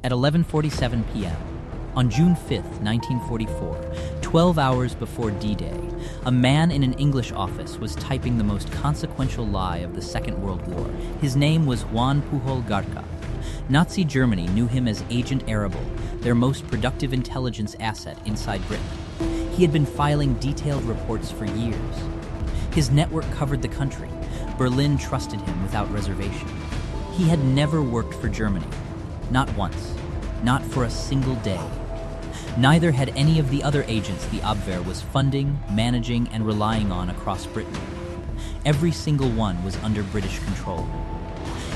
At 11:47 p.m., on June 5, 1944, 12 hours before D-Day, a man in an English office was typing the most consequential lie of the Second World War. His name was Juan Pujol García. Nazi Germany knew him as Agent Arable, their most productive intelligence asset inside Britain. He had been filing detailed reports for years. His network covered the country. Berlin trusted him without reservation. He had never worked for Germany. Not once. Not for a single day. Neither had any of the other agents the Abwehr was funding, managing, and relying on across Britain. Every single one was under British control.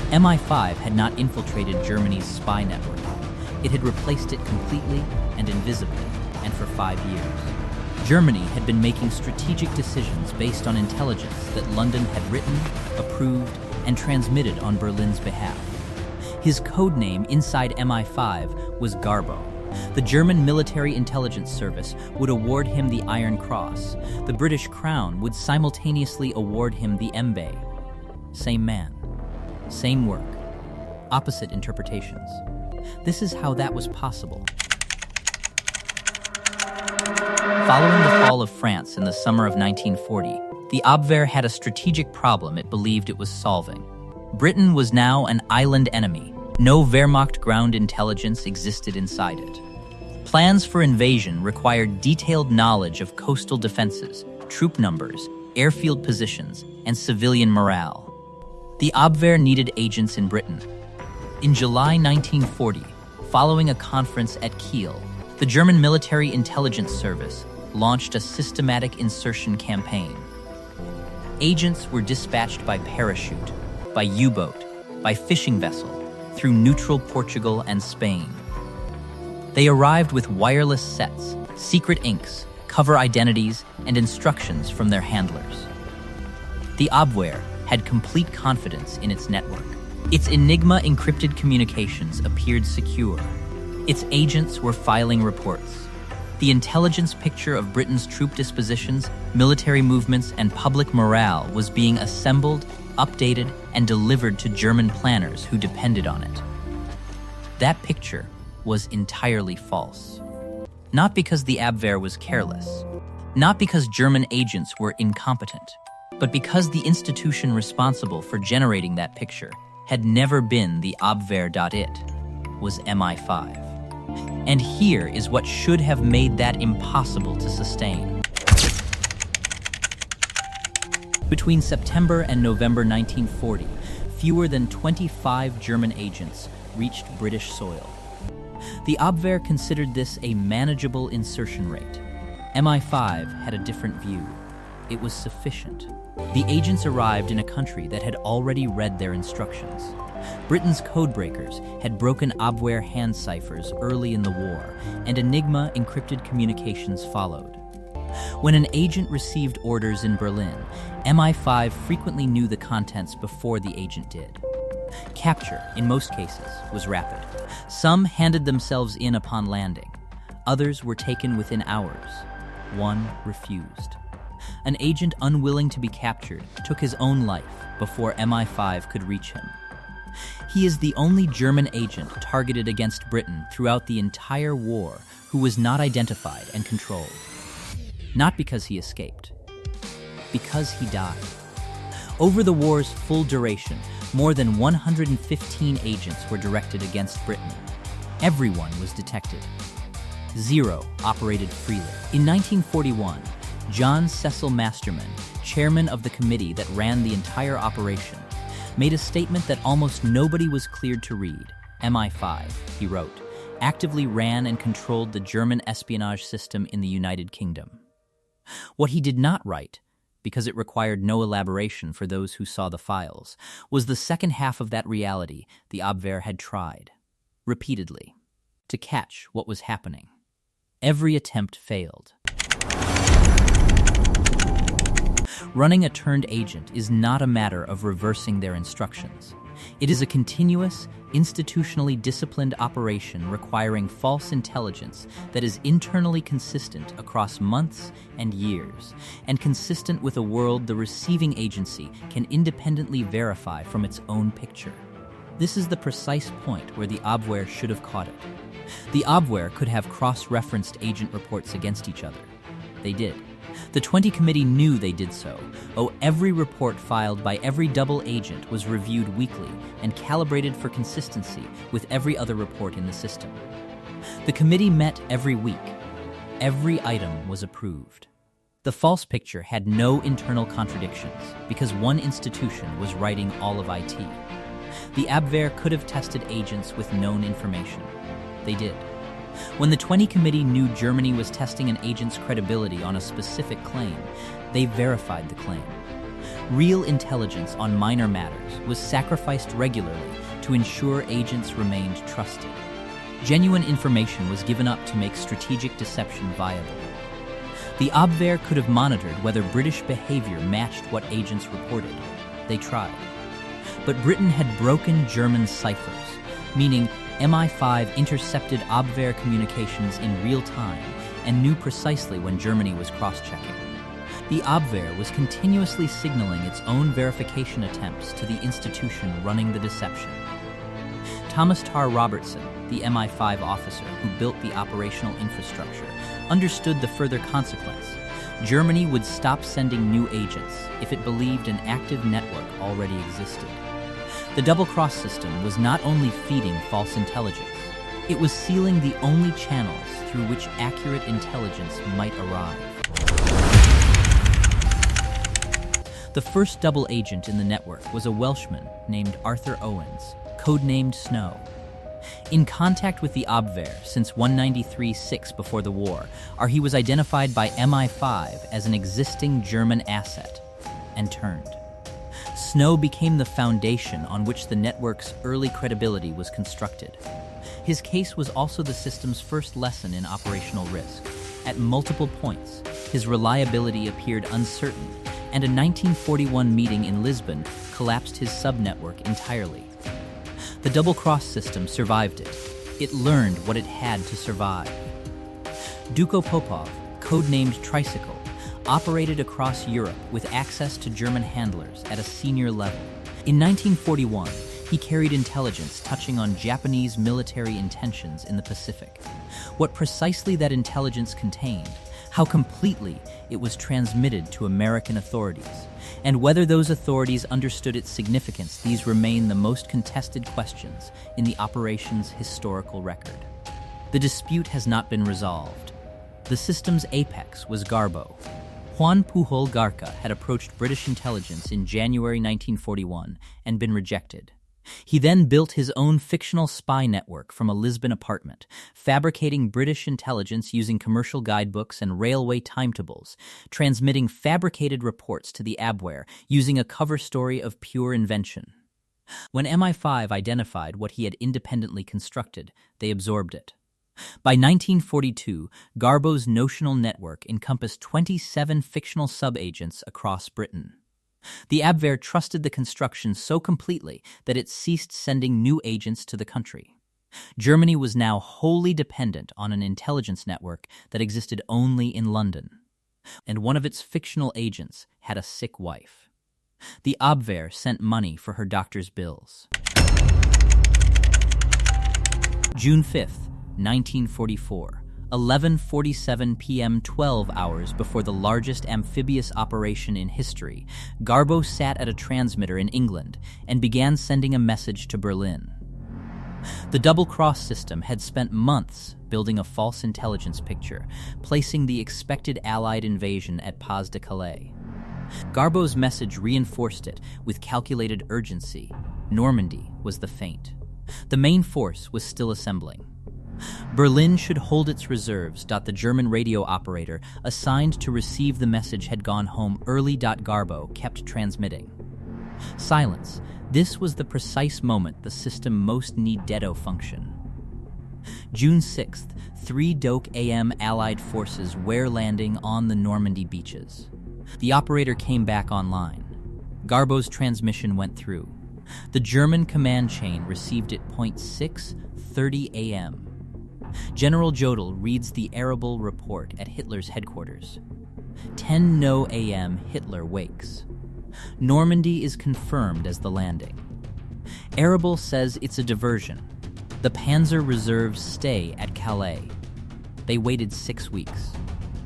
MI5 had not infiltrated Germany's spy network. It had replaced it completely and invisibly, and for 5 years. Germany had been making strategic decisions based on intelligence that London had written, approved, and transmitted on Berlin's behalf. His code name inside MI5 was GARBO. The German Military Intelligence Service would award him the Iron Cross. The British Crown would simultaneously award him the Mbe. Same man, same work, opposite interpretations. This is how that was possible. Following the fall of France in the summer of 1940, the Abwehr had a strategic problem it believed it was solving. Britain was now an island enemy. No Wehrmacht ground intelligence existed inside it. Plans for invasion required detailed knowledge of coastal defenses, troop numbers, airfield positions, and civilian morale. The Abwehr needed agents in Britain. In July 1940, following a conference at Kiel, the German Military Intelligence Service launched a systematic insertion campaign. Agents were dispatched by parachute, by U-boat, by fishing vessel, through neutral Portugal and Spain. They arrived with wireless sets, secret inks, cover identities, and instructions from their handlers. The Abwehr had complete confidence in its network. Its Enigma encrypted communications appeared secure. Its agents were filing reports. The intelligence picture of Britain's troop dispositions, military movements, and public morale was being assembled, updated, and delivered to German planners who depended on it. That picture was entirely false. Not because the Abwehr was careless, not because German agents were incompetent, but because the institution responsible for generating that picture had never been the Abwehr. Was MI5. And here is what should have made that impossible to sustain. Between September and November 1940, fewer than 25 German agents reached British soil. The Abwehr considered this a manageable insertion rate. MI5 had a different view. It was sufficient. The agents arrived in a country that had already read their instructions. Britain's codebreakers had broken Abwehr hand ciphers early in the war, and Enigma encrypted communications followed. When an agent received orders in Berlin, MI5 frequently knew the contents before the agent did. Capture, in most cases, was rapid. Some handed themselves in upon landing. Others were taken within hours. One refused. An agent unwilling to be captured took his own life before MI5 could reach him. He is the only German agent targeted against Britain throughout the entire war who was not identified and controlled. Not because he escaped, because he died. Over the war's full duration, more than 115 agents were directed against Britain. Everyone was detected. 0 operated freely. In 1941, John Cecil Masterman, chairman of the committee that ran the entire operation, made a statement that almost nobody was cleared to read. MI5, he wrote, actively ran and controlled the German espionage system in the United Kingdom. What he did not write, because it required no elaboration for those who saw the files, was the second half of that reality the Abwehr had tried, repeatedly, to catch what was happening. Every attempt failed. Running a turned agent is not a matter of reversing their instructions. It is a continuous, institutionally disciplined operation requiring false intelligence that is internally consistent across months and years, and consistent with a world the receiving agency can independently verify from its own picture. This is the precise point where the Abwehr should have caught it. The Abwehr could have cross-referenced agent reports against each other. They did. The 20 Committee knew they did so. Every report filed by every double agent was reviewed weekly and calibrated for consistency with every other report in the system. The committee met every week. Every item was approved. The false picture had no internal contradictions because one institution was writing all of IT. The Abwehr could have tested agents with known information. They did. When the 20 Committee knew Germany was testing an agent's credibility on a specific claim, they verified the claim. Real intelligence on minor matters was sacrificed regularly to ensure agents remained trusted. Genuine information was given up to make strategic deception viable. The Abwehr could have monitored whether British behavior matched what agents reported. They tried. But Britain had broken German ciphers, meaning MI5 intercepted Abwehr communications in real time and knew precisely when Germany was cross-checking. The Abwehr was continuously signaling its own verification attempts to the institution running the deception. Thomas Tarr Robertson, the MI5 officer who built the operational infrastructure, understood the further consequence. Germany would stop sending new agents if it believed an active network already existed. The double-cross system was not only feeding false intelligence, it was sealing the only channels through which accurate intelligence might arrive. The first double agent in the network was a Welshman named Arthur Owens, codenamed Snow. In contact with the Abwehr since 193-6 before the war, he was identified by MI5 as an existing German asset and turned. Snow became the foundation on which the network's early credibility was constructed. His case was also the system's first lesson in operational risk. At multiple points, his reliability appeared uncertain, and a 1941 meeting in Lisbon collapsed his subnetwork entirely. The double-cross system survived it. It learned what it had to survive. Duko Popov, codenamed Tricycle, operated across Europe with access to German handlers at a senior level. In 1941, he carried intelligence touching on Japanese military intentions in the Pacific. What precisely that intelligence contained, how completely it was transmitted to American authorities, and whether those authorities understood its significance, these remain the most contested questions in the operation's historical record. The dispute has not been resolved. The system's apex was GARBO. Juan Pujol García had approached British intelligence in January 1941 and been rejected. He then built his own fictional spy network from a Lisbon apartment, fabricating British intelligence using commercial guidebooks and railway timetables, transmitting fabricated reports to the Abwehr using a cover story of pure invention. When MI5 identified what he had independently constructed, they absorbed it. By 1942, GARBO's notional network encompassed 27 fictional sub-agents across Britain. The Abwehr trusted the construction so completely that it ceased sending new agents to the country. Germany was now wholly dependent on an intelligence network that existed only in London. And one of its fictional agents had a sick wife. The Abwehr sent money for her doctor's bills. June 5th, 1944. 11:47 p.m. 12 hours before the largest amphibious operation in history, GARBO sat at a transmitter in England and began sending a message to Berlin. The double-cross system had spent months building a false intelligence picture, placing the expected Allied invasion at Pas de Calais. GARBO's message reinforced it with calculated urgency. Normandy was the feint. The main force was still assembling. Berlin should hold its reserves. The German radio operator assigned to receive the message had gone home early. GARBO kept transmitting. Silence. This was the precise moment the system most needed function. June 6th, 3 a.m. Allied forces were landing on the Normandy beaches. The operator came back online. GARBO's transmission went through. The German command chain received it 6:30 a.m. General Jodl reads the arable report at Hitler's headquarters. 10 a.m. Hitler wakes. Normandy is confirmed as the landing. Arable says it's a diversion. The Panzer reserves stay at Calais. They waited 6 weeks.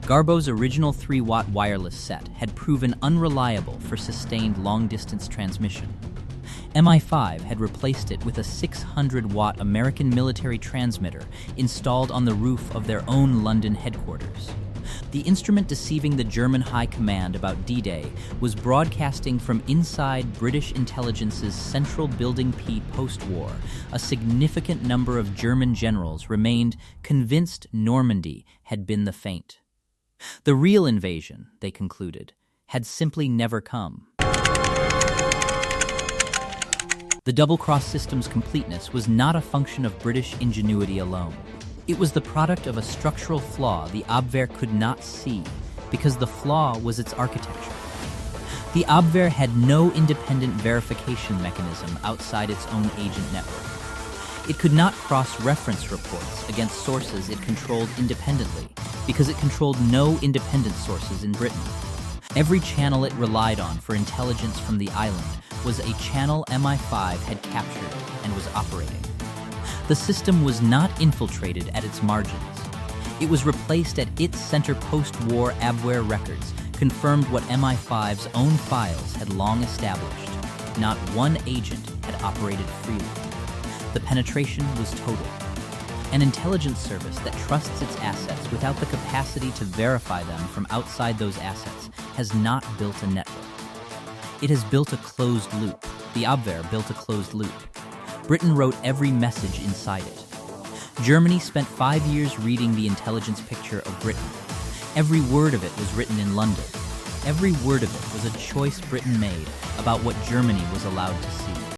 GARBO's original 3-watt wireless set had proven unreliable for sustained long-distance transmission. MI5 had replaced it with a 600-watt American military transmitter installed on the roof of their own London headquarters. The instrument deceiving the German High Command about D-Day was broadcasting from inside British intelligence's Central Building P post-war. A significant number of German generals remained convinced Normandy had been the feint. The real invasion, they concluded, had simply never come. The double-cross system's completeness was not a function of British ingenuity alone. It was the product of a structural flaw the Abwehr could not see, because the flaw was its architecture. The Abwehr had no independent verification mechanism outside its own agent network. It could not cross-reference reports against sources it controlled independently, because it controlled no independent sources in Britain. Every channel it relied on for intelligence from the island was a channel MI5 had captured and was operating. The system was not infiltrated at its margins. It was replaced at its center post-war. ABWEHR records confirmed what MI5's own files had long established. Not one agent had operated freely. The penetration was total. An intelligence service that trusts its assets without the capacity to verify them from outside those assets has not built a network. It has built a closed loop. The Abwehr built a closed loop. Britain wrote every message inside it. Germany spent 5 years reading the intelligence picture of Britain. Every word of it was written in London. Every word of it was a choice Britain made about what Germany was allowed to see.